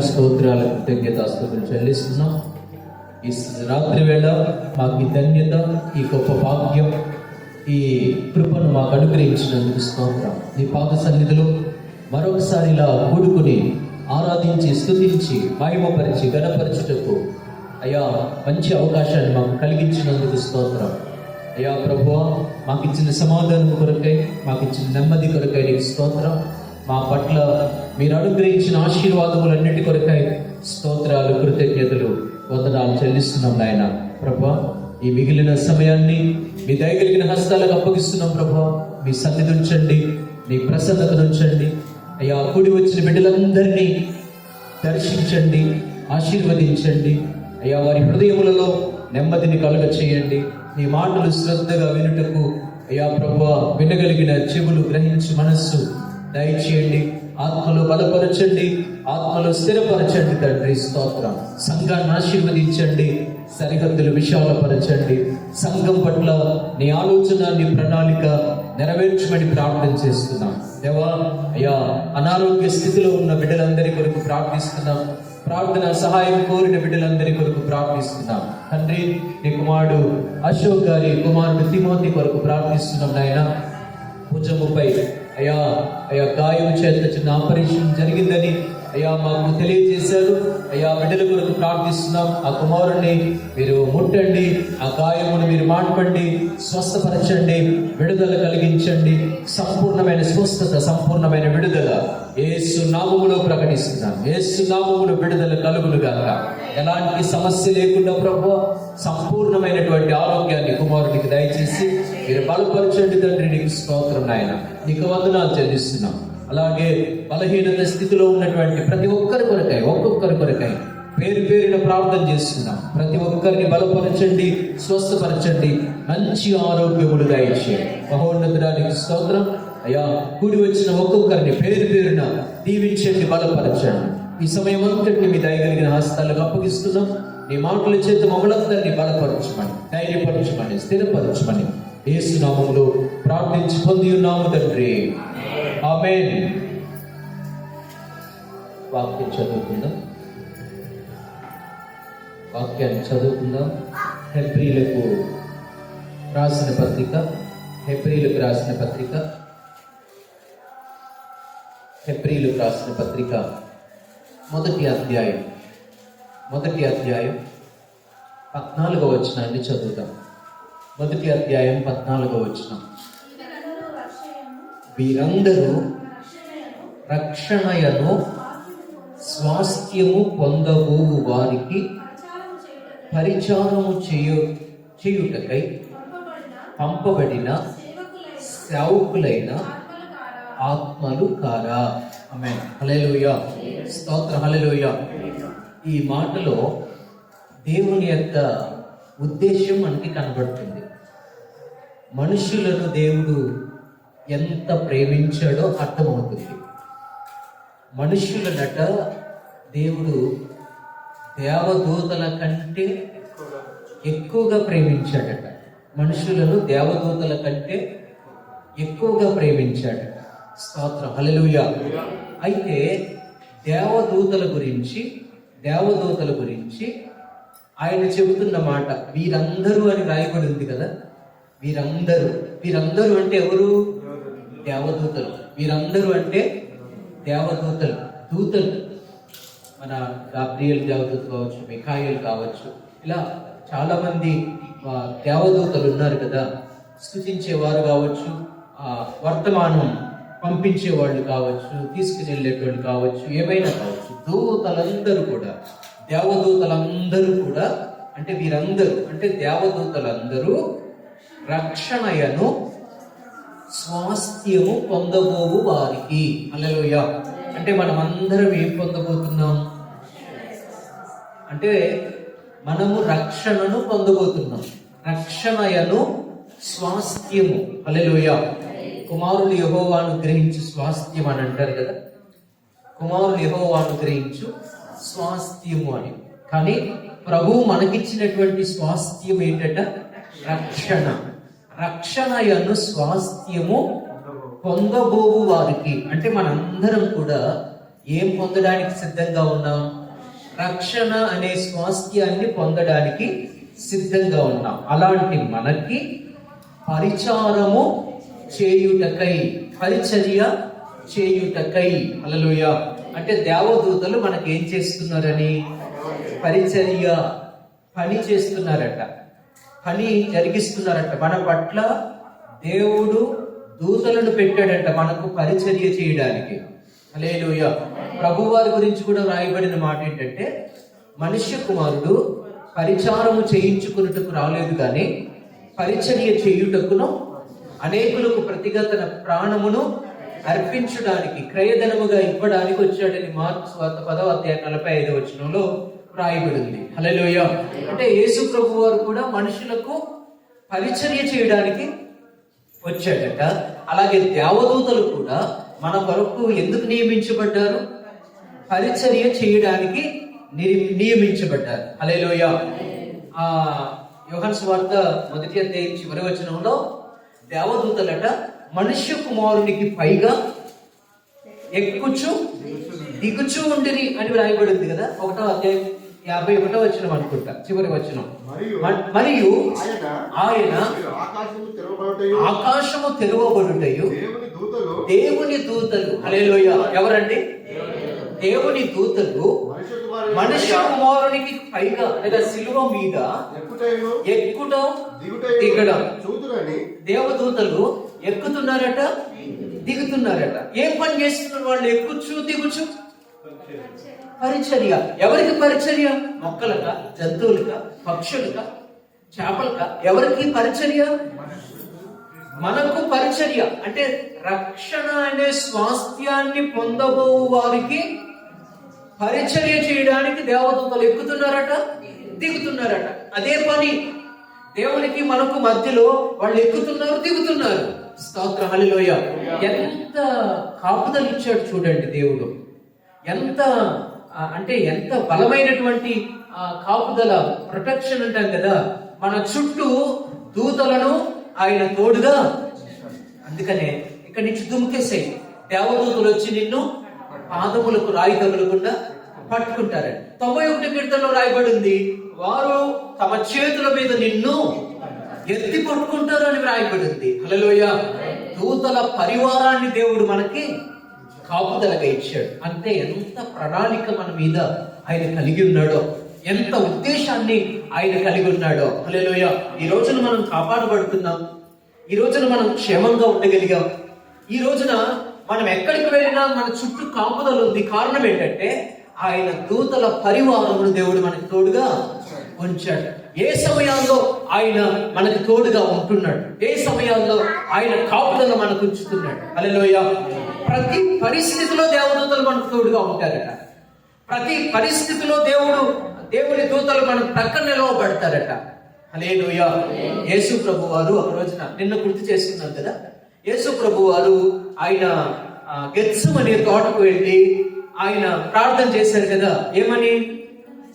స్తోత్రాల కృతజ్ఞతాస్తుతులు చెల్లిస్తున్నాం. ఈ రాత్రి వేళ మాకు ఈ ధన్యత, ఈ గొప్ప భాగ్యం, ఈ కృపను మాకు అనుగ్రహించినందుకు స్తోత్రం. నీ పాద సన్నిధిలో మరొకసారి ఇలా కూడుకుని ఆరాధించి, స్తుతించి, మహిమపరిచి, ఘనపరచుటకు అయ్యా మంచి అవకాశాన్ని మాకు కలిగించినందుకు స్తోత్రం. అయ్యా ప్రభువా, మాకు ఇచ్చిన సమాధానం కొరకై, మాకు ఇచ్చిన నెమ్మది కొరకై నీకు స్తోత్రం. మా పట్ల మీరు అనుగ్రహించిన ఆశీర్వాదములన్నిటి కొరకై స్తోత్రాలు, కృతజ్ఞతలు, వందనాలు చెల్లిస్తున్నాం నాయన. ప్రభువా, ఈ మిగిలిన సమయాన్ని మీ దయగలిగిన హస్తాలకు అప్పగిస్తున్నాం. ప్రభువా, మీ సన్నిధి ఉంచండి, మీ ప్రసన్నతను ఉంచండి. అయ్యా, కూడి వచ్చిన బిడ్డలందరినీ దర్శించండి, ఆశీర్వదించండి. అయ్యా, వారి హృదయములలో నెమ్మదిని కలుగ చేయండి. నీ మాటలు శ్రద్ధగా వినుటకు అయ్యా ప్రభువా, వినగలిగిన చెవులు, గ్రహించు మనస్సు దయచేయండి. ఆత్మలో బలపరచండి, ఆత్మలో స్థిరపరచండి తండ్రి. స్తోత్రం. సంఘాన్ని ఆశీర్వదించండి, సరిహద్దులు విశాలపరచండి. సంఘం పట్ల నీ ఆలోచన, నీ ప్రణాళిక నెరవేర్చమని ప్రార్థన చేస్తున్నాం. దేవా, అయ్యా, అనారోగ్య స్థితిలో ఉన్న బిడ్డలందరి కొరకు ప్రార్థిస్తున్నాం. ప్రార్థన సహాయం కోరిన బిడ్డలందరి కొరకు ప్రార్థిస్తున్నాం. తండ్రి, నీ కుమారుడు అశోక్ గారి కుమారుడు తిమోతి కొరకు ప్రార్థిస్తున్నాం నాయన. భుజముపై అయ్యా గాయం చేత చిన్న ఆపరేషన్ జరిగిందని అయ్యా మాకు తెలియజేశారు. అయ్యా, బిడ్డల కొరకు ప్రార్థిస్తున్నాం. ఆ కుమారుణ్ణి మీరు ముట్టండి, ఆ గాయమును మీరు మాట్లాడండి, స్వస్థపరచండి, విడుదల కలిగించండి. సంపూర్ణమైన స్వస్థత, సంపూర్ణమైన విడుదల యేసు నామములో ప్రకటిస్తున్నాం. యేసు నామములో విడుదల కలుగునుగాక. ఎలాంటి సమస్య లేకుండా ప్రభువా, సంపూర్ణమైనటువంటి ఆరోగ్యాన్ని కుమారునికి దయచేసి మీరు బలపరచండి తండ్రి. నీకు స్తోత్రం నాయన, నీకు వందనాలు చెల్లిస్తున్నాం. అలాగే బలహీనత స్థితిలో ఉన్నటువంటి ప్రతి ఒక్కరి కొరకై పేరు పేరున ప్రార్థన చేస్తున్నాం. ప్రతి ఒక్కరిని బలపరచండి, స్వస్థపరచండి, మంచి ఆరోగ్యములు దయచేయండి. మహోన్నతుడానికి స్తోత్రం. అయ్యా, కూడి వచ్చిన ఒక్కొక్కరిని పేరు పేరున దీవించండి, బలపరచండి. ఈ సమయం అంతటిని మీ దయగలిగిన హస్తాలకు అప్పగిస్తున్నాం. నీ మాటల చేత మమ్మలందరినీ బలపరచమని, ధైర్యపరచమని, స్థిరపరచమని యేసు నామములో ప్రార్థించి పొంది ఉన్నాము తండ్రి. ఆమేన్. వాక్యం చదువుకుందాం. వాక్యాన్ని చదువుకుందాం. హెబ్రీలకు రాసిన పత్రిక, హెబ్రీలకు రాసిన పత్రిక 1వ అధ్యాయం 14వ వచనాన్ని చదువుతాం. 1వ అధ్యాయం 14వ వచనం. వీరందరూ రక్షణయను స్వాస్థ్యము పొందబోవు వారికి పరిచారము చేయుటకై పంపబడిన సేవకులైన ఆత్మలు కారా. ఆమేన్. హల్లెలూయా. స్తోత్రం. హల్లెలూయా. ఈ మాటలో దేవుని యొక్క ఉద్దేశం మనకి కనబడుతుంది. మనుషులను దేవుడు ఎంత ప్రేమించాడో అర్థమవుతుంది. మనుషులనట దేవుడు దేవదూతల కంటే ఎక్కువగా ప్రేమించాడట. మనుషులను దేవదూతల కంటే ఎక్కువగా ప్రేమించాడట. స్తోత్రం. హల్లెలూయా. అయితే దేవదూతల గురించి ఆయన చెబుతున్న మాట వీరందరూ అని రాయబడి ఉంది కదా. వీరందరూ అంటే ఎవరు? దేవదూతలు. వీరందరూ అంటే దేవదూతలు, దూతలు. మన గాబ్రియల్ దేవదూత కావచ్చు, మిఖాయేల్ కావచ్చు, ఇలా చాలా మంది దేవదూతలు ఉన్నారు కదా. స్తుతించేవారు కావచ్చు, వర్తమానం పంపించేవాళ్ళు కావచ్చు, తీసుకుని కావచ్చు, ఏమైనా కావచ్చు. దూతలందరూ కూడా, దేవదూతలందరూ కూడా అంటే వీరందరూ అంటే దేవదూతలందరూ రక్షణయను స్వాస్థ్యము పొందబోవు వారికి. హల్లెలూయా. అంటే మనం అందరం ఏం పొందబోతున్నాం అంటే మనము రక్షణను పొందబోతున్నాం. రక్షణయను స్వాస్థ్యము. హల్లెలూయా. కుమారులు యెహోవాను గ్రహించు స్వాస్థ్యం అని అంటారు కదా. కుమారులు యెహోవాను గ్రహించు స్వాస్థ్యము అని. కానీ ప్రభువు మనకిచ్చినటువంటి స్వాస్థ్యం ఏంటంట? రక్షణ. రక్షణయను స్వాస్థ్యము పొందబోవు వారికి అంటే మనందరం కూడా ఏం పొందడానికి సిద్ధంగా ఉన్నాం? రక్షణ అనే స్వాస్థ్యాన్ని పొందడానికి సిద్ధంగా ఉన్నాం. అలాంటి మనకి పరిచారము చేయుటకై, పరిచర్య చేయుటకై, హల్లెలూయా, అంటే దేవదూతలు మనకి ఏం చేస్తున్నారని? పరిచర్య, పని చేస్తున్నారట, పని జరిగిస్తున్నారట. మన పట్ల దేవుడు దూతలను పెట్టాడంట మనకు పరిచర్య చేయడానికి. హల్లెలూయా. ప్రభువారి గురించి కూడా రాయబడిన మాట ఏంటంటే, మనుష్య కుమారుడు పరిచారము చేయించుకున్నట్టుకు రాలేదు కానీ పరిచర్య చేయుటకును అనేకులకు ప్రతిగా తన ప్రాణమును అర్పించడానికి, క్రయధనముగా ఇవ్వడానికి వచ్చాడని మార్కు సువార్త 10వ అధ్యాయం 45వ వచనంలో రాయబడింది. హల్లెలూయా. అంటే యేసు ప్రభు వారు కూడా మనుషులకు పరిచర్య చేయడానికి వచ్చాడట. అలాగే దేవదూతలు కూడా మన కొరకు ఎందుకు నియమించబడ్డారు? పరిచర్య చేయడానికి నియమించబడ్డారు. హల్లెలూయా. యోహాను సువార్త 1వ అధ్యాయం చివరి వచనంలో దేవదూతలట మనుష్య కుమారునికి పైగా ఎక్కుచు దిగుచు ఉండిరి అని రాయబడింది కదా. 1వ అధ్యాయం 51వ వచనం అనుకుంటా, చివరి వచనం. మరియు ఆయన ఆకాశము తెరవబడుటయు దేవుని దూతలు, హల్లెలూయా, ఎవరండి? దేవుని దూతలు మనుష్య కుమారునికి పైగా అనగా శిలువ మీద ఎక్కుట దిగడం. దేవదూతలు ఎక్కుతున్నారట, దిగుతున్నారట. ఏం పని చేస్తున్నారు వాళ్ళు? ఎక్కుచు దిగుచు పరిచర్య. ఎవరికి పరిచర్య? మొక్కలక, జంతువులక, పక్షులక, చేపలక? ఎవరికి పరిచర్య? మనకు పరిచర్య. అంటే రక్షణ అనే స్వాస్థ్యాన్ని పొందబో వారికి పరిచర్య చేయడానికి దేవదూతలు ఎక్కుతున్నారట, దిగుతున్నారట. అదే పని దేవునికి మనకు మధ్యలో వాళ్ళు ఎక్కుతున్నారు, దిగుతున్నారు. స్తోత్రం, హల్లెలూయా. ఎంత కాపుదలు ఇచ్చాడు చూడండి దేవుడు. ఎంత అంటే ఎంత బలమైనటువంటి కాపుదల, ప్రొటెక్షన్ అంటాం కదా. మన చుట్టూ దూతలను ఆయన తోడుగా, అందుకనే ఇక్కడి నుంచి దుమికేసాయి. దేవదూతలు వచ్చి నిన్ను పాదములకు రాయి తగులకుండా పట్టుకుంటారని 91 కీర్తనలో రాయబడింది. వారు తమ చేతుల మీద నిన్ను ఎత్తి పట్టుకుంటారు అని రాయబడింది. హల్లెలూయా. దూతల పరివారాన్ని దేవుడు మనకి కాపుదలగా ఇచ్చాడు. అంటే ఎంత ప్రణాళిక మన మీద ఆయన కలిగి ఉన్నాడో, ఎంత ఉద్దేశాన్ని ఆయన కలిగి ఉన్నాడో. హల్లెలూయా. ఈ రోజున మనం కాపాడబడుతున్నాం, ఈ రోజున మనం క్షేమంగా ఉండగలిగాం, ఈ రోజున మనం ఎక్కడికి వెళ్ళినా మన చుట్టూ కాపుదల ఉంది. కారణం ఏంటంటే ఆయన దూతల పరివారమును దేవుడు మనకి తోడుగా ఉంచాడు. ఏ సమయాల్లో ఆయన మనకు తోడుగా ఉంటున్నాడు, ఏ సమయాల్లో ఆయన కాపుదల మనకు ఉంచుతున్నాడు. హల్లెలూయా. ప్రతి పరిస్థితిలో దేవదూతలు మనకు తోడుగా ఉంటారట. ప్రతి పరిస్థితిలో దేవుని దూతలు మన ప్రక్కన నిలవబడతారట. హల్లెలూయా. యేసు ప్రభు వారు ఒక రోజున, నిన్న గుర్తు చేసుకున్నాం కదా, యేసు ప్రభు వారు ఆయన గెత్సెమనే తోటకు వెళ్ళి ఆయన ప్రార్థన చేశారు కదా. ఏమని?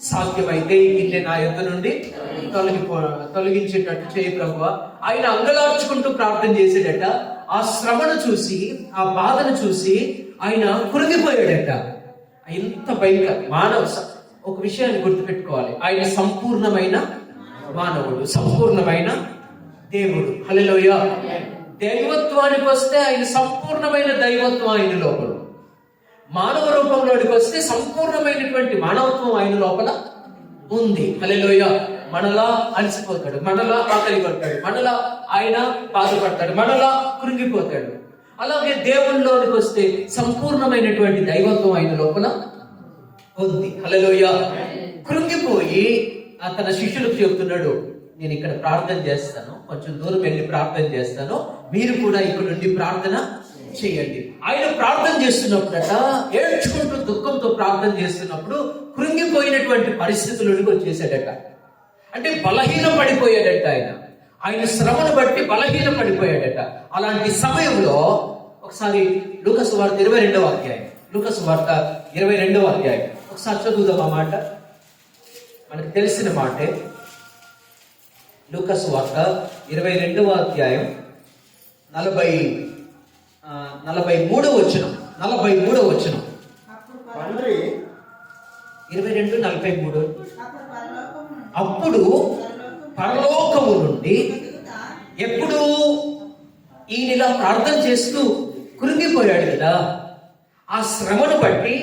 సాధ్యమైతే ఈ గిన్నె నా యొద్ద నుండి తొలగించేటట్టు చేయి ప్రభువా. ఆయన అంగలార్చుకుంటూ ప్రార్థన చేసేటట. ఆ శ్రమను చూసి, ఆ బాధను చూసి ఆయన కృంగిపోయాడట. ఎంత భయంకర మానవ. ఒక విషయాన్ని గుర్తుపెట్టుకోవాలి, ఆయన సంపూర్ణమైన మానవుడు, సంపూర్ణమైన దేవుడు. హల్లెలూయా. దైవత్వానికి వస్తే ఆయన సంపూర్ణమైన దైవత్వం ఆయన లోపల, మానవ రూపంలోనికి వస్తే సంపూర్ణమైనటువంటి మానవత్వం ఆయన లోపల ఉంది. హల్లెలూయా. మనలా అలసిపోతాడు, మనలా ఆకలి పడతాడు, మనలా ఆయన బాధపడతాడు, మనలా కృంగిపోతాడు. అలాగే దేవునిలోనికి వస్తే సంపూర్ణమైనటువంటి దైవత్వం ఆయన లోపల ఉంది. హల్లెలూయా. కృంగిపోయి తన శిష్యులకు చెబుతున్నాడు, నేను ఇక్కడ ప్రార్థన చేస్తాను, కొంచెం దూరం వెళ్ళి ప్రార్థన చేస్తాను, మీరు కూడా ఇక్కడ నుండి ప్రార్థన చేయండి. ఆయన ప్రార్థన చేస్తున్నప్పుడట, ఏడ్చుకుంటూ దుఃఖంతో ప్రార్థన చేస్తున్నప్పుడు కృంగిపోయినటువంటి పరిస్థితులకు వచ్చేసాడట. అంటే బలహీన పడిపోయాడట. ఆయన శ్రమను బట్టి బలహీన పడిపోయాడట. అలాంటి సమయంలో ఒకసారి లూకా సువార్త 22వ అధ్యాయం, లూకా సువార్త 22వ అధ్యాయం ఒకసారి చదువుదాం. ఆ మాట మనకు తెలిసిన మాటే. లూకా సువార్త 22వ అధ్యాయం 43వ వచనం. తండ్రి 22:43 అప్పుడు పరలోకము నుండి ఎప్పుడు ఈయన ఇలా ప్రార్థన చేస్తూ కృంగిపోయాడు కదా, ఆ శ్రమను బట్టి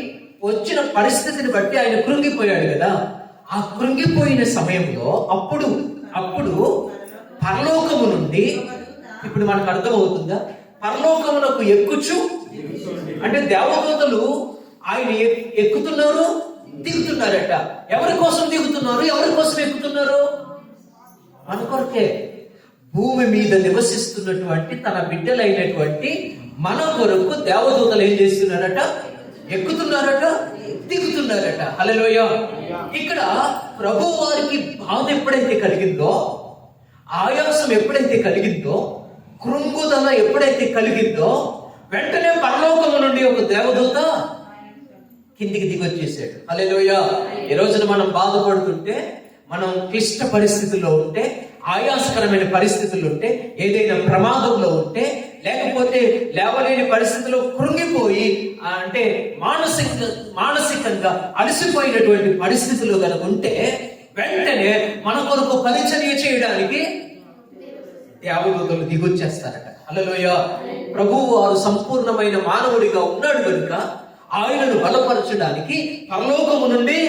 వచ్చిన పరిస్థితిని బట్టి ఆయన కృంగిపోయాడు కదా, ఆ కృంగిపోయిన సమయంలో అప్పుడు పరలోకము నుండి, ఇప్పుడు మనకు అర్థమవుతుందా, పరలోకమునకు ఎక్కుచు అంటే దేవదూతలు ఆయన ఎక్కుతున్నారు దిగుతున్నారట. ఎవరి కోసం దిగుతున్నారు, ఎవరి కోసం ఎక్కుతున్నారు? మన కొరకే. భూమి మీద నివసిస్తున్నటువంటి తన బిడ్డలైనటువంటి మన కొరకు దేవదూతలు ఏం చేస్తున్నారట? ఎక్కుతున్నారట, దిగుతున్నారట. హల్లెలూయా. ఇక్కడ ప్రభు వారికి బాధ ఎప్పుడైతే కలిగిందో, ఆయాసం ఎప్పుడైతే కలిగిందో, కృంగుదల ఎప్పుడైతే కలిగిందో, వెంటనే పరలోకము నుండి ఒక దేవదూత కిందికి దిగొచ్చేసాడు. హల్లెలూయా. ఈ రోజున మనం బాధపడుతుంటే, మనం క్లిష్ట పరిస్థితుల్లో ఉంటే, ఆయాసకరమైన పరిస్థితుల్లో ఉంటే, ఏదైనా ప్రమాదంలో ఉంటే, లేకపోతే లేవలేని పరిస్థితుల్లో కృంగిపోయి అంటే మానసికంగా అలసిపోయినటువంటి పరిస్థితులు కనుక ఉంటే, వెంటనే మన కొరకు పరిచర్య చేయడానికి దేవదూతలు దిగొచ్చేస్తారట. హల్లెలూయా. ప్రభువు వారు సంపూర్ణమైన మానవుడిగా ఉన్నాడు కనుక ఆయనను బలపరచడానికి పరలోకము నుండి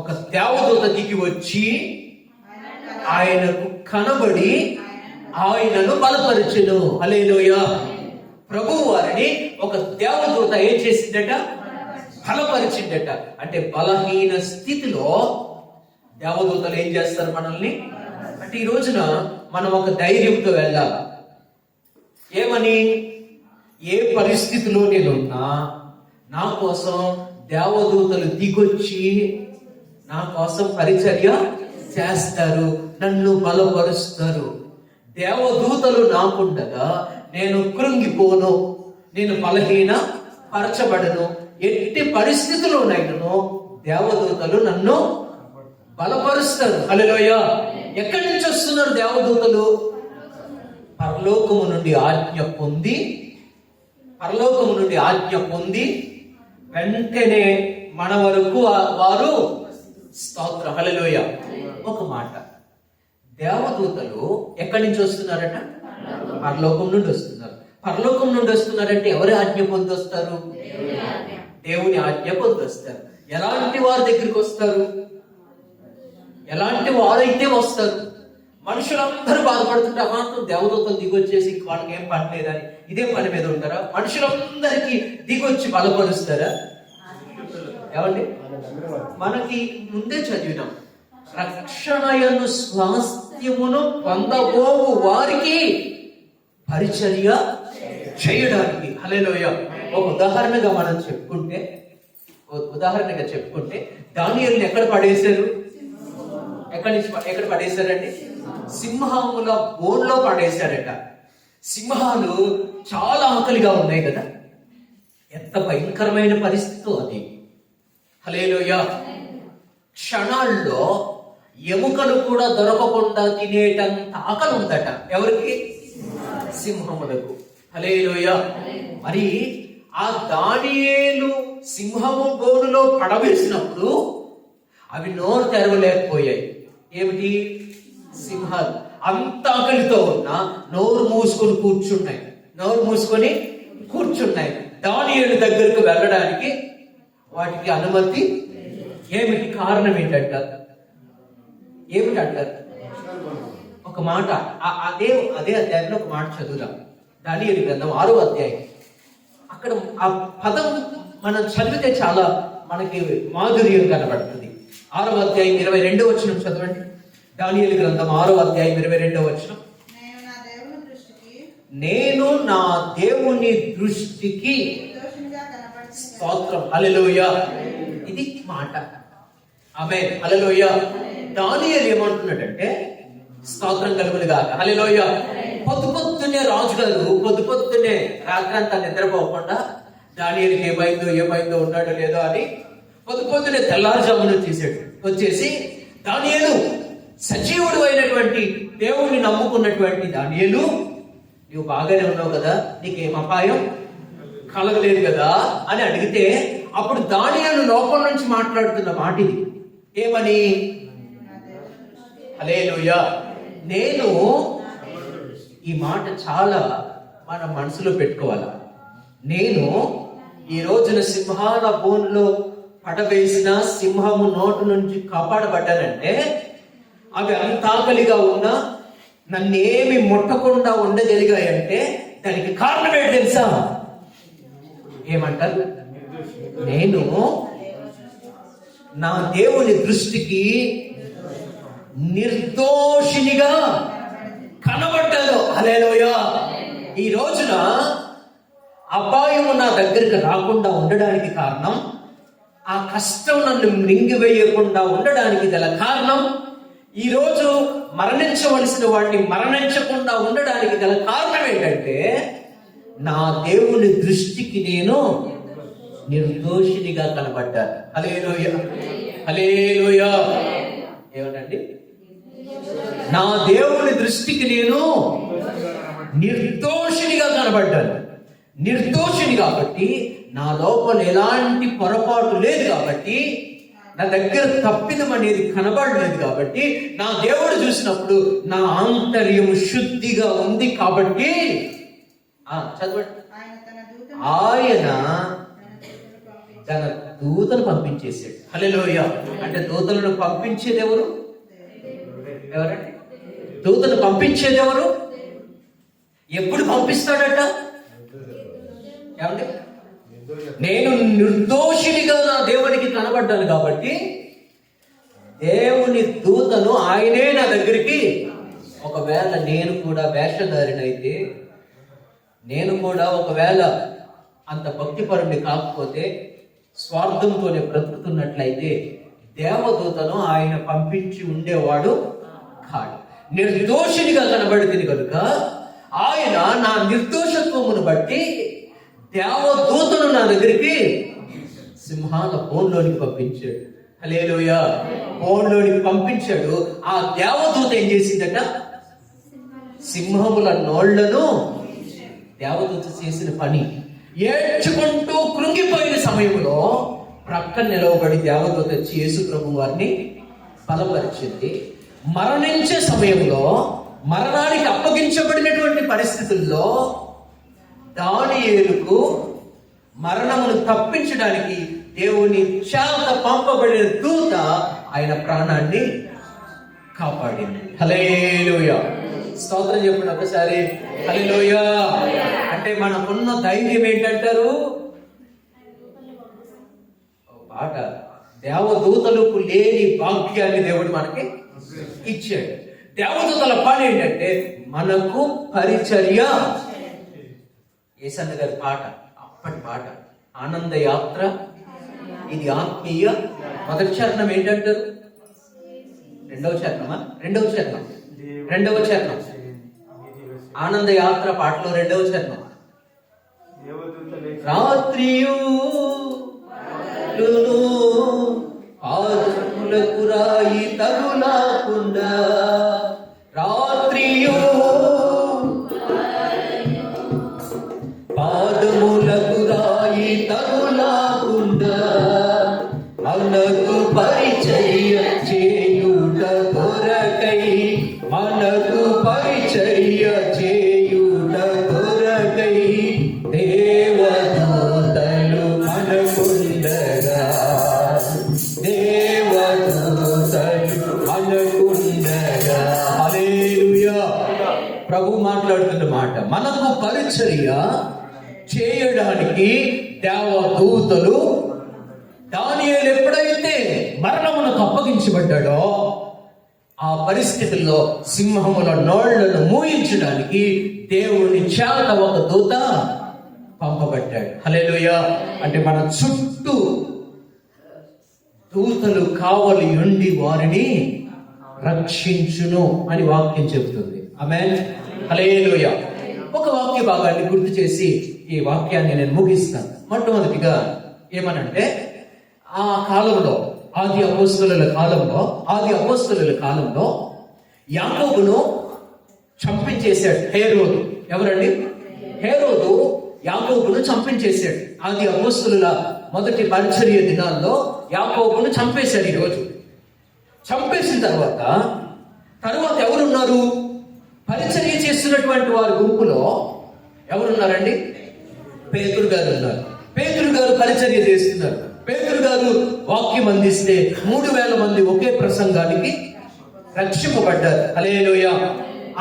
ఒక దేవదూత దిగి వచ్చి ఆయనకు కనబడి ఆయనను బలపరచెను. హల్లెలూయా. ప్రభువు వారిని ఒక దేవదూత ఏం చేసిందట? బలపరిచిందట. అంటే బలహీన స్థితిలో దేవదూతలు ఏం చేస్తారు మనల్ని? అంటే ఈ రోజున మనం ఒక ధైర్యంతో వెళ్ళాలి. ఏమని? ఏ పరిస్థితిలో నేనున్నా నా కోసం దేవదూతలు దిగొచ్చి నా కోసం పరిచర్య చేస్తారు, నన్ను బలపరుస్తారు. దేవదూతలు నాకుండగా నేను కృంగిపోను, నేను బలహీన పరచబడను. ఎట్టి పరిస్థితుల్లోనైనాను దేవదూతలు నన్ను బలపరుస్తారు. హల్లెలూయా. ఎక్కడి నుంచి వస్తున్నారు దేవదూతలు? పరలోకము నుండి ఆజ్ఞ పొంది వెంటనే మన వరకు వారు స్తోత్రం. హల్లెలూయా. ఒక మాట, దేవదూతలు ఎక్కడి నుంచి వస్తున్నారట? పరలోకం నుండి వస్తున్నారు. పరలోకం నుండి వస్తున్నారంటే ఎవరి ఆజ్ఞ పొంది వస్తారు? దేవుని ఆజ్ఞ పొంది వస్తారు. ఎలాంటి వారి దగ్గరికి వస్తారు? ఎలాంటి వారైతే వస్తారు? మనుషులందరూ బాధపడుతుంటే మాత్రం దేవదూతలు దిగొచ్చేసి వాళ్ళకి ఏం పని లేదని ఇదే పని మీద ఉంటారా? మనుషులందరికీ దిగొచ్చి బలపరుస్తారా? ఏమండి, మనకి ముందే చదివినాం, రక్షణయను స్వాస్థ్యమును పొందబోవు వారికి పరిచర్య చేయడానికి. హల్లెలూయా. ఒక ఉదాహరణగా చెప్పుకుంటే దానియేలుని ఎక్కడ పడేశారు? ఎక్కడ పడేశారండి? సింహముల బోన్లో పడేశారట. సింహాలు చాలా ఆకలిగా ఉన్నాయి కదా, ఎంత భయంకరమైన పరిస్థితి అది. హల్లెలూయా. క్షణాల్లో ఎముకలు కూడా దొరకకుండా తినేటంత ఆకలి ఉందట. ఎవరికి? సింహములకు. హల్లెలూయా. మరి ఆ దానియేలు సింహము బోనులో పడవేసినప్పుడు అవి నోరు తెరవలేకపోయాయి. ఏమిటి? సింహాలు అంత ఆకలితో ఉన్నా నోరు మూసుకొని కూర్చున్నాయి. దానియేలు దగ్గరకు వెళ్ళడానికి వాటికి అనుమతి. ఏమిటి కారణం? ఏమిటంటారు? ఒక మాట అదే అధ్యాయంలో ఒక మాట చదువుదాం. దానియేలు గ్రంథం 6వ అధ్యాయం. అక్కడ ఆ పదం మనం చదివితే చాలా మనకి మాధుర్యం కనబడుతుంది. 6వ అధ్యాయం 22వ వచనం చదవండి. దానియేలు గ్రంథం 6వ అధ్యాయం 22వ వచనం. నేను నా దేవుని దృష్టికి స్తోత్రం. హల్లెలూయా. ఇది మాట. ఆమేన్. హల్లెలూయా. దానియేలు ఏమంటున్నాడంటే, స్తోత్రం కలుగును గాక. హల్లెలూయా. పొద్దున్నే రాజుగారు పొద్దున్నే రాత్రంతా నిద్రపోకుండా దానియేలుకి ఏమైందో ఉన్నాడో లేదో అని పొద్దున్నే తెల్లారుజామున వచ్చేసి దానియేలు, సజీవుడు అయినటువంటి దేవుణ్ణి నమ్ముకున్నటువంటి దానియేలు, నువ్వు బాగానే ఉన్నావు కదా, నీకేం అపాయం కలగలేదు కదా అని అడిగితే అప్పుడు దానియేలు లోపల నుంచి మాట్లాడుతున్న మాట ఇది. ఏమని? హల్లెలూయా. నేను ఈ మాట చాలా మన మనసులో పెట్టుకోవాలి. నేను ఈ రోజున సింహాల బోన్లో పడవేసిన సింహము నోటు నుంచి కాపాడబడ్డానంటే, అవి అంత ఆకలిగా ఉన్నా నన్నేమి ముట్టకుండా ఉండగలిగాయంటే దానికి కారణం ఏంటి తెలుసా? ఏమంటారు? నేను నా దేవుని దృష్టికి నిర్దోషినిగా కనబడ్డాను. హల్లెలూయా. ఈ రోజున అపాయము నా దగ్గరికి రాకుండా ఉండడానికి కారణం, ఆ కష్టం నన్ను మింగివేయకుండా ఉండడానికి గల కారణం, ఈరోజు మరణించవలసిన వాడిని మరణించకుండా ఉండడానికి గల కారణం ఏంటంటే, నా దేవుని దృష్టికి నేను నిర్దోషినిగా కనబడ్డాను. హల్లెలూయా, హల్లెలూయా. ఏమిటండి? నా దేవుని దృష్టికి నేను నిర్దోషినిగా కనబడ్డాను. నిర్దోషిని కాబట్టి, నా లోపల ఎలాంటి పొరపాటు లేదు కాబట్టి, నా దగ్గర తప్పిదం అనేది కనబడలేదు కాబట్టి, నా దేవుడు చూసినప్పుడు నా ఆంతర్యం శుద్ధిగా ఉంది కాబట్టి, చదవండి, ఆయన తన దూతను పంపించేశాడు. హల్లెలూయా. అంటే దూతలను పంపించేది ఎవరు? ఎవరండి? దూతను పంపించేది ఎవరు? ఎప్పుడు పంపిస్తాడట? ఏమండి? నేను నిర్దోషినిగా నా దేవునికి కనబడ్డాను కాబట్టి దేవుని దూతను ఆయనే నా దగ్గరికి, ఒకవేళ నేను కూడా వేషధారినైతే, నేను కూడా ఒకవేళ అంత భక్తిపరుణ్ణి కాకపోతే, స్వార్థంతోనే బ్రతుకుతున్నట్లయితే, దేవదూతను ఆయన పంపించి ఉండేవాడు కాడు. నిర్దోషినిగా కనబడింది కనుక ఆయన నా నిర్దోషత్వమును బట్టి దేవదూతను నా దగ్గరికి సింహాల బోన్లోనికి పంపించాడు. హల్లెలూయా. బోన్లోనికి పంపించాడు. ఆ దేవదూత ఏం చేసిందట? సింహముల నోళ్లను, దేవదూత చేసిన పని, ఏడ్చుకుంటూ కృంగిపోయిన సమయంలో ప్రక్కన నిలవబడి దేవదూత వచ్చి యేసు ప్రభు వారిని బలపరిచింది. మరణించే సమయంలో, మరణానికి అప్పగించబడినటువంటి పరిస్థితుల్లో దానియేలుకు మరణమును తప్పించడానికి దేవుని చేత పంపబడిన దూత ఆయన ప్రాణాన్ని కాపాడింది. హల్లెలూయా. స్తోత్రం చెప్పండి ఒకసారి. హల్లెలూయా. అంటే మనకున్న ధైర్యం ఏంటంటారు? పాట, దేవదూతలకు లేని భాగ్యాన్ని దేవుడు మనకి ఇచ్చాడు. దేవదూతల పని ఏంటంటే మనకు పరిచర్య. యేసన్న గారి పాట, అప్పటి పాట, ఆనంద యాత్ర. ఇది ఆత్మీయ. మొదటి చరణం ఏంటంటారు? రెండవ చరణమా? రెండవ చరణం ఆనంద యాత్ర పాటలో రెండవ చరణం. రాత్రియు పాదములకు రాయి తగులాకుండా, రాత్రియు పాదములకు రాయి తగులాకుండా, మనకు పరిచర్య చేయుట కొరకై, మనకు పరిచర్య చేయుట కొరకై దేవదూతలు మనకుండగా, దేవదూతలు మనకుండగా. హల్లెలూయా. ప్రభు మాట్లాడుతున్న మాట, మనకు పరిచర్య చేయడానికి దేవదూతలు. దానియేలు ఎప్పుడైతే మరణమునకు అప్పగించబడ్డాడో, ఆ పరిస్థితుల్లో సింహముల నోళ్లను మూయించడానికి దేవుని చేత ఒక దూత పంపబడ్డాడు. హల్లెలూయా. అంటే మన చుట్టూ దూతలు కావలి ఉండి వారిని రక్షించును అని వాక్యం చెబుతుంది. ఆమేన్. హల్లెలూయా. ఒక వాక్య భాగాన్ని గుర్తు చేసి ఈ వాక్యాన్ని నేను ముగిస్తాను. మొట్టమొదటిగా ఏమనంటే, ఆ కాలంలో, ఆది అపోస్తలుల కాలంలో యాకోబును చంపించేశాడు హేరోదు. ఎవరండి? హేరోదు యాకోబును చంపించేశాడు. ఆది అపోస్తలుల మొదటి పరిచర్య దినాల్లో యాకోబును చంపేశాడు. ఈరోజు చంపేసిన తర్వాత ఎవరున్నారు? పరిచర్య చేస్తున్నటువంటి వారి గుంపులో ఎవరున్నారండి? పేతురు గారు ఉన్నారు. పేతురు గారు పరిచర్య చేస్తున్నారు. పేతురు గారు వాక్యం అందిస్తే 3000 మంది ఒకే ప్రసంగానికి రక్షింపబడ్డారు. హల్లెలూయా.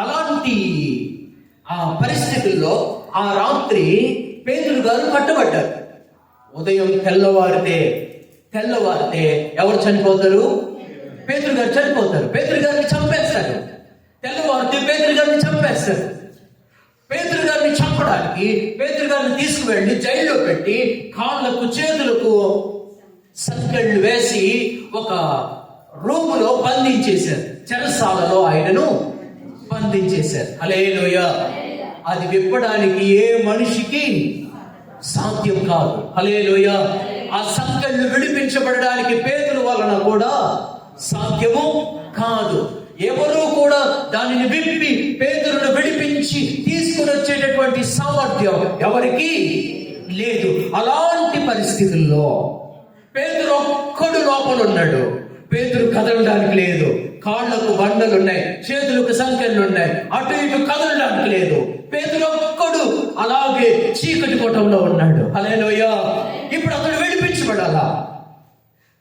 అలాంటి ఆ పరిస్థితుల్లో ఆ రాత్రి పేతురు గారు కట్టబడ్డారు. ఉదయం తెల్లవారితే ఎవరు చనిపోతారు? పేతురు గారు చనిపోతారు. పేతురు గారిని చంపేస్తారు. తెల్లవారితే పేతురు గారిని చంపేస్తారు. పేతురు గారిని చంపడానికి పేతురు గారిని తీసుకువెళ్ళి జైల్లో పెట్టి కాళ్ళకు చేతులకు సంకెళ్ళు వేసి ఒక రూములో బంధించేశారు. చెరసాలలో ఆయనను బంధించేశారు. హల్లెలూయా. అది విప్పడానికి ఏ మనిషికి సాధ్యం కాదు. హల్లెలూయా. ఆ సంకెళ్ళు విడిపించబడడానికి పేతురు వలన కూడా సాధ్యము కాదు. ఎవరు కూడా దానిని విప్పి పేతురును విడిపించి తీసుకుని వచ్చేటటువంటి సామర్థ్యం ఎవరికి లేదు. అలాంటి పరిస్థితుల్లో పేతురు ఒక్కడు లోపల ఉన్నాడు. పేతురు కదలడానికి లేదు. కాళ్లకు బండలు ఉన్నాయి, చేతులకు సంఖ్యలు ఉన్నాయి, అటు ఇటు కదలడానికి లేదు. పేతురు ఒక్కడు అలాగే చీకటి కోటంలో ఉన్నాడు. హల్లెలూయా. ఇప్పుడు అతడు విడిపించబడాలా?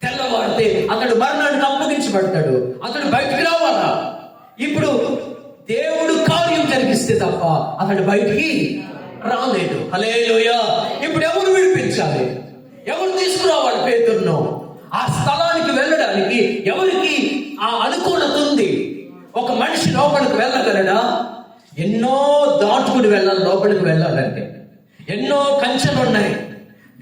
తెల్లవారితే అతడు మరణానికి అప్పగించబడతాడు. అతడు బయటికి రావాలా? ఇప్పుడు దేవుడు కార్యం జరిగిస్తే తప్ప అతడు బయటికి రాలేడు. హల్లెలూయా. ఇప్పుడు ఎవరు విడిపించాలి? ఎవరు తీసుకురావాలి పేతురును? ఆ స్థలానికి వెళ్ళడానికి ఎవరికి ఆ అనుకూలత ఉంది? ఒక మనిషి లోపలికి వెళ్ళగలడా? ఎన్నో దాటుకుని వెళ్ళాలి. లోపలికి వెళ్ళాలంటే ఎన్నో కంచెలు ఉన్నాయి.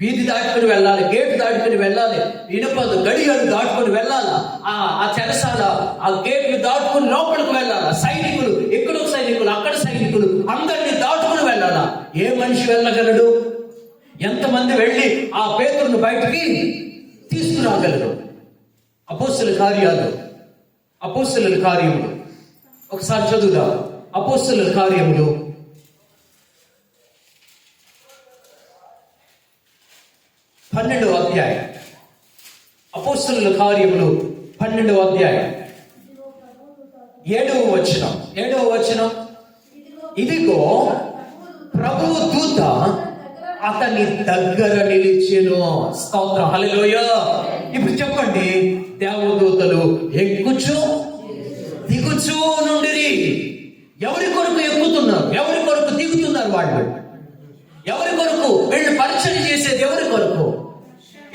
వీధి దాటుకుని వెళ్ళాలి, గేటు దాటుకుని వెళ్ళాలి, ఇనుపదు గడియలు దాటుకుని వెళ్ళాలి. ఆ చెరసాల ఆ గేట్లు దాటుకుని లోపలికి వెళ్ళాలా? సైనికులు, ఎక్కడో సైనికులు, అక్కడ సైనికులు, అందరినీ దాటుకుని వెళ్ళాలా? ఏ మనిషి వెళ్ళగలడు? ఎంతమంది వెళ్ళి ఆ పేతురును బయటికి తీసుకురాగలరు? అపోస్తలుల కార్యములు ఒకసారి చదువుదాం. అపోస్తలుల కార్యములు 12వ అధ్యాయం. అపోస్తలుల కార్యములు 12వ అధ్యాయం 7వ వచనం. ఇదిగో ప్రభువు దూత అతని దగ్గర నిలిచెను. స్తోత్రం. హల్లెలూయా. ఇప్పుడు చెప్పండి, దేవదూతలు ఎక్కుచు దిగుచూ నుండిరి. ఎవరి కొరకు ఎక్కుతున్నారు? ఎవరి కొరకు దిగుతున్నారు? వాళ్ళు ఎవరి కొరకు? వీళ్ళు పరిచయం చేసేది ఎవరి కొరకు?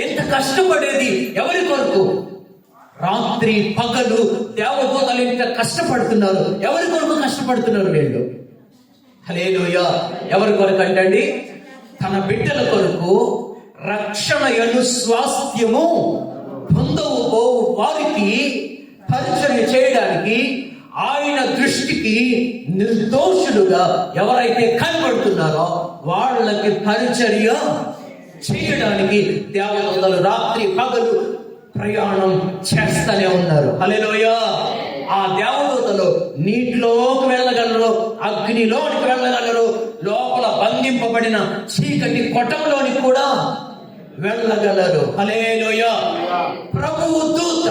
ఎంత కష్టపడేది ఎవరి కొరకు? రాత్రి పగలు దేవదూతలు ఎంత కష్టపడుతున్నారు. ఎవరి కొరకు కష్టపడుతున్నారు వీళ్ళు? హల్లెలూయా. ఎవరి కొరకు అంటండి? తన బిడ్డల కొరకు, రక్షణయను స్వాస్థ్యము పొందవు వారికి పరిచర్య చేయడానికి, ఆయన దృష్టికి నిర్దోషులుగా ఎవరైతే కనబడుతున్నారో వాళ్ళకి పరిచర్య చేయడానికి దేవదూతలు రాత్రి పగలు ప్రయాణం చేస్తూనే ఉన్నారు. హల్లెలూయా. ఆ దేవదూతలు నీటిలోకి వెళ్ళగలరు, అగ్నిలోనికి వెళ్ళగలరు, లోపల బంధింపబడిన చీకటి కొట్టంలోనికి కూడా వెళ్ళగలరు. హల్లెలూయా. ప్రభువు దూత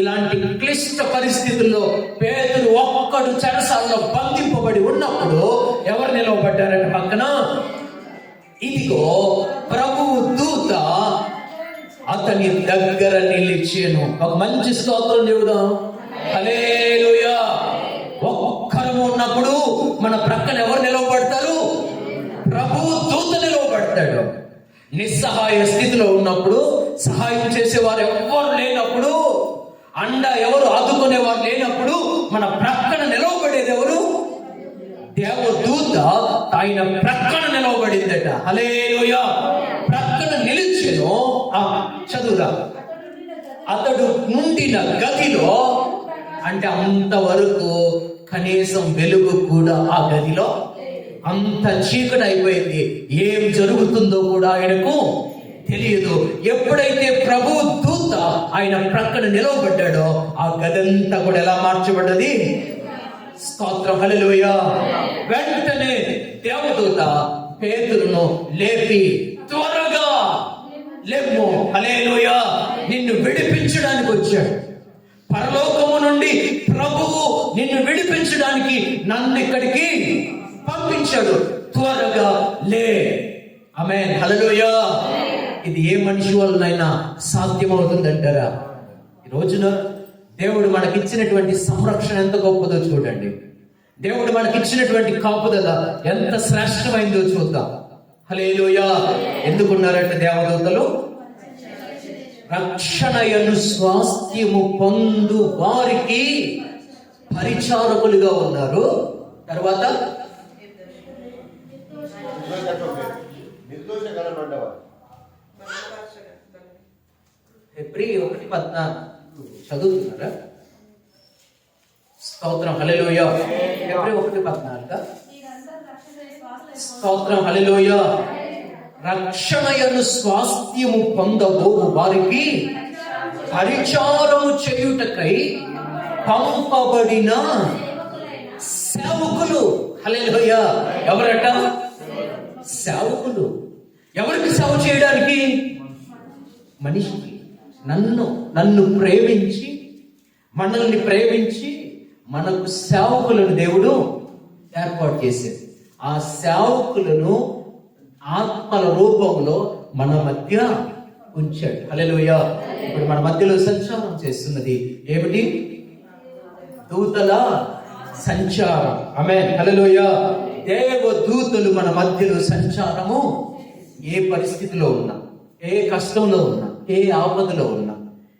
ఇలాంటి క్లిష్ట పరిస్థితుల్లో పేతురు ఒక్కడు చెరసాలలో బంధింపబడి ఉన్నప్పుడు ఎవరు నిలవబడ్డారంటే పక్కన? ఇదిగో ప్రభువు దూత అతని దగ్గర నిలిచెను. ఒక మంచి స్తోత్రం చెబుదాం. హల్లెలూయా. ఒక్కరము ఉన్నప్పుడు మన ప్రక్కన ఎవరు నిలవబడతారు? ప్రభువు దూత నిలవబడతాడు. నిస్సహాయ స్థితిలో ఉన్నప్పుడు, సహాయం చేసేవారు ఎవరు లేనప్పుడు, అండ ఎవరు ఆదుకునేవారు లేనప్పుడు మన ప్రక్కన నిలవబడేది ఎవరు? దేవదూత ఆయన ప్రక్కన నిలవబడిందట. హల్లెలూయా. ప్రక్కన నిలిచెను. చదువురా. అతడు నుండిన గదిలో, అంటే అంతవరకు కనీసం వెలుగు కూడా ఆ గదిలో, అంత చీకటి అయిపోయింది. ఏం జరుగుతుందో కూడా ఆయనకు తెలియదు. ఎప్పుడైతే ప్రభు దూత ఆయన ప్రక్కన నిలవబడ్డాడో ఆ గదంతా కూడా ఎలా మార్చబడ్డది? స్తోత్రం. హల్లెలూయా. వెంటనే దేవదూత పేతురును లేపి త్వరగా లెమ్మో, హల్లెలూయా, నిన్ను విడిపించడానికి వచ్చాడు. పరలోకము నుండి ప్రభువు నిన్ను విడిపించడానికి నన్ను ఇక్కడికి పంపించాడు. త్వరగా లే. ఆమేన్, హల్లెలూయా. ఇది ఏ మనిషి వలనైనా సాధ్యమవుతుందంటారా? ఈ రోజున దేవుడు మనకిచ్చినటువంటి సంరక్షణ ఎంత గొప్పదో చూడండి. దేవుడు మనకిచ్చినటువంటి కాపుదల ఎంత శ్రేష్టమైందో చూద్దాం. హల్లెలూయా. ఎందుకున్నారంటే దేవదూతలు రక్షణయను స్వాస్థ్యము పొందు వారికి పరిచారకులుగా ఉన్నారు. తర్వాత హెబ్రీ 1:14 చదువుతున్నారా? స్తోత్రం, హల్లెలూయా. హెబ్రీ 1:14 స్తోత్రం, హల్లెలూయా. రక్షణయను స్వాస్థ్యము పొందబోవు వారికి పరిచారము చేయుటకై పంపబడిన సేవకులు. హల్లెలూయా. ఎవరట? సేవకులు. ఎవరికి సేవ చేయడానికి? మనిషికి. నన్ను ప్రేమించి, మనల్ని ప్రేమించి మనకు సేవకులను దేవుడు ఏర్పాటు చేశాడు. ఆ సేవకులను ఆత్మల రూపంలో మన మధ్య ఉంచాడు. హల్లెలూయా. ఇప్పుడు మన మధ్యలో సంచారం చేస్తున్నది ఏమిటి? దూతల సంచారం. ఆమేన్, హల్లెలూయా. దేవదూతలు మన మధ్యలో సంచారము. ఏ పరిస్థితిలో ఉన్నా, ఏ కష్టంలో ఉన్నా, ఏ ఆపదలో ఉన్నా,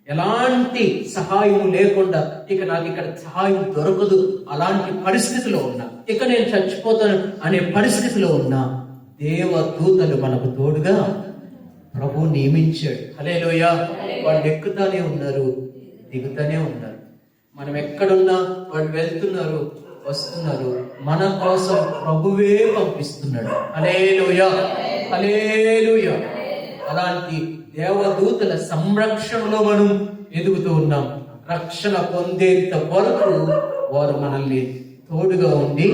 ఎలాంటి సహాయం లేకుండా ఇక నాకు ఇక్కడ సహాయం దొరకదు అలాంటి పరిస్థితిలో ఉన్నా, ఇక నేను చచ్చిపోతాను అనే పరిస్థితిలో ఉన్నా, దేవదూతలు మనకు తోడుగా ప్రభు నియమించాడు. హల్లెలూయా. వాళ్ళు ఎక్కుతానే ఉన్నారు, దిగుతానే ఉన్నారు. మనం ఎక్కడున్నా వాళ్ళు వెళ్తున్నారు, వస్తున్నారు. మన కోసం ప్రభువే పంపిస్తున్నాడు. హల్లెలూయా, హల్లెలూయా. అలాంటి దేవదూతల సంరక్షణలో మనం ఎదుగుతూ ఉన్నాం. రక్షణ పొందేంత వరకు వారు మనల్ని తోడుగా ఉండి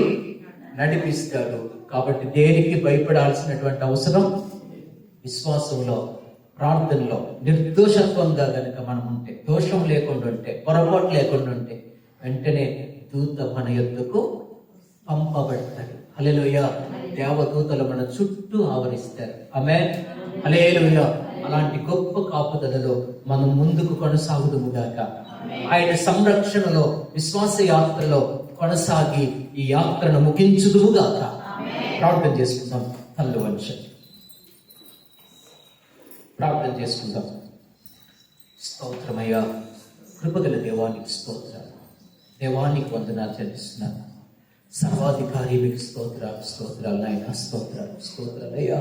నడిపిస్తాడు. కాబట్టి దేనికి భయపడాల్సినటువంటి అవసరం? విశ్వాసంలో, ప్రార్థనలో నిర్దోషత్వంగా గనుక మనం ఉంటే, దోషం లేకుండా ఉంటే, పొరపాటు లేకుండా ఉంటే, వెంటనే దూత మన యొద్దకు పంపబడతాడు. హల్లెలూయా. దేవదూతలు మన చుట్టూ ఆవరిస్తారు. ఆమేన్, హల్లెలూయా. అలాంటి గొప్ప కాపుదలలో మనం ముందుకు కొనసాగుదుము గాక. ఆయన సంరక్షణలో, విశ్వాస యాత్రలో కొనసాగి ఈ యాత్రను ముగించుదుము గాక. ప్రార్థన చేసుకుందాం. కళ్ళు వంచండి, ప్రార్థన చేసుకుందాం. స్తోత్రమయ్యా, కృపగల దేవానికి స్తోత్రాలు. దేవానికి వందనాలు చెల్లిస్తున్నాను. సర్వాధికారి మీకు స్తోత్రాలు నాయన. స్తోత్రాలయ్యా.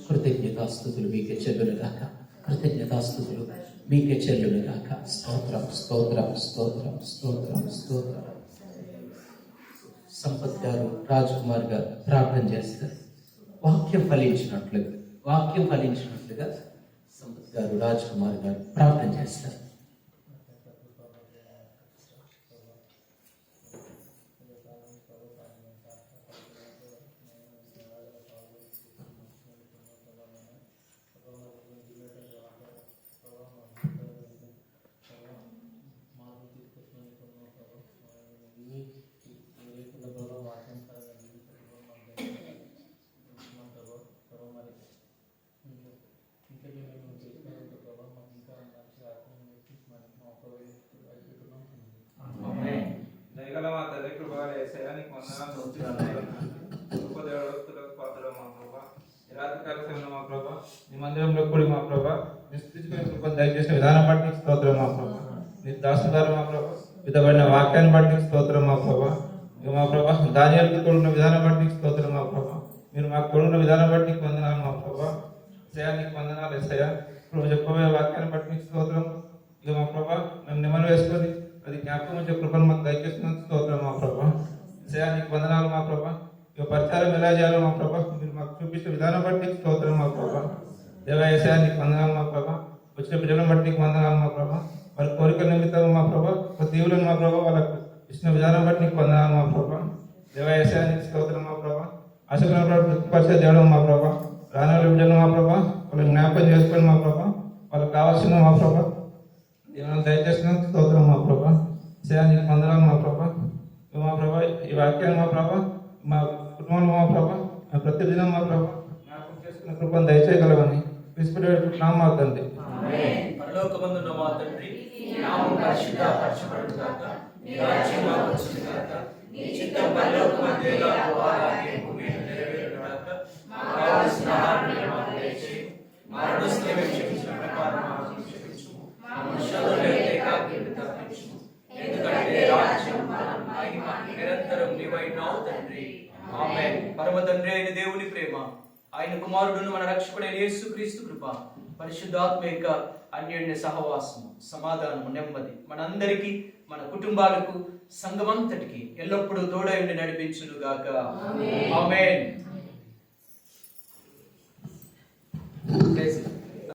కృతజ్ఞతాస్తుతులు మీకే చెల్లును గాక. కృతజ్ఞతాస్తుతులు మీకే చెల్లును గాక. స్తోత్రం. సంపత్ గారు, రాజ్ కుమార్ గారు ప్రార్థన చేస్తారు. వాక్యం ఫలించినట్లుగా సంపత్ గారు, రాజ్ కుమార్ గారు ప్రార్థన చేస్తారు. మందిరంలో కూడి మా ప్రభా నిశ్చితమైన కృపను దయచేసిన విధానం బట్టి స్తోత్రం మా ప్రభా. నీ దాసుదారు మా ప్రభా విధమైన వాక్యాన్ని బట్టి స్తోత్రం మా ప్రభా. మా ప్రభా దానియాలకు తోడున్న విధానం బట్టి స్తోత్రం మా ప్రభా. మీరు మాకు తోడున్న విధానం బట్టి వందనాలు మా ప్రభా. నీకు వందనాలు ఎస్సయ్య. ప్రభు చెప్పబోయే వాక్యాన్ని బట్టి స్తోత్రం. ఇక మా ప్రభా మేము నిమ్మలు వేసుకొని అది జ్ఞాపకం వచ్చే కృపను మాకు దయచేస్తున్నందుకు స్తోత్రం మా ప్రభా. నీకు వందనాలు మా ప్రభా. ఇక పరిచారం ఎలా చేయాలో మా ప్రభా మీరు మాకు చూపించే విధానం బట్టి స్తోత్రం మా ప్రభా. దేవాయసా నీకు వందనాలు మా ప్రభా. వచ్చిన బిడ్డలను బట్టి నీకు వందనాలు మా ప్రభా. వాళ్ళ కోరికల నిమిత్తం మా ప్రభా, ఒక దేవులను మా ప్రభా వాళ్ళకు ఇచ్చిన విధానం బట్టి నీకు వందనాలు మా ప్రభా. దేవాయసా నీకు స్తోత్రం మా ప్రభా. ఆశకుల పరిచయ చేయడం మా ప్రభా. రాని బిడ్డలు మా ప్రభా వాళ్ళని జ్ఞాపకం చేసుకొని మా ప్రభా వాళ్ళకి కావాల్సిన మా ప్రభా ఏమైనా దయచేసిన స్తోత్రం మా ప్రభా చేయానికి వందనాలు మా ప్రభా మా ప్రభా ఈ వాక్యాన్ని మా ప్రభా మా కుటుంబంలో మా ప్రభా ప్రతిదినం మా ప్రభా జ్ఞాపకం చేసుకున్న కృపను దయచేయగలమని విసిపెట్టుకుంటున్నాం మా తండ్రి. పరలోకమందున్న మా తండ్రి, నీ నామం పరిశుద్ధపరచబడును గాక, నీ రాజ్యం వచ్చును గాక, నీ చిత్తం పరలోకమందు ఎలాగో అలాగే భూమి మీద నెరవేరును గాక. మాకు కావలసిన ఆహారాన్ని మాకు దయచేయు, మా రుణస్థులను మేము క్షమించిన ప్రకారం మాకు క్షమించుము, మమ్మల్ని శోధనలోకి తేక తప్పించుము, ఎందుకంటే రాజ్యం బలం మహిమ నిరంతరం నీవైనావు తండ్రి. ఆమేన్. పరమ తండ్రి అయిన దేవుని ప్రేమ, ఆయన కుమారుడును మన రక్షకుడైన యేసుక్రీస్తు కృప, పరిశుద్ధాత్మ యొక్క అన్యోన్య సహవాసం, సమాధానము, నెమ్మది మనందరికీ, మన కుటుంబాలకు, సంఘమంతటికి ఎల్లప్పుడూ తోడై ఉండి నడిపించును గాక. ఆమేన్.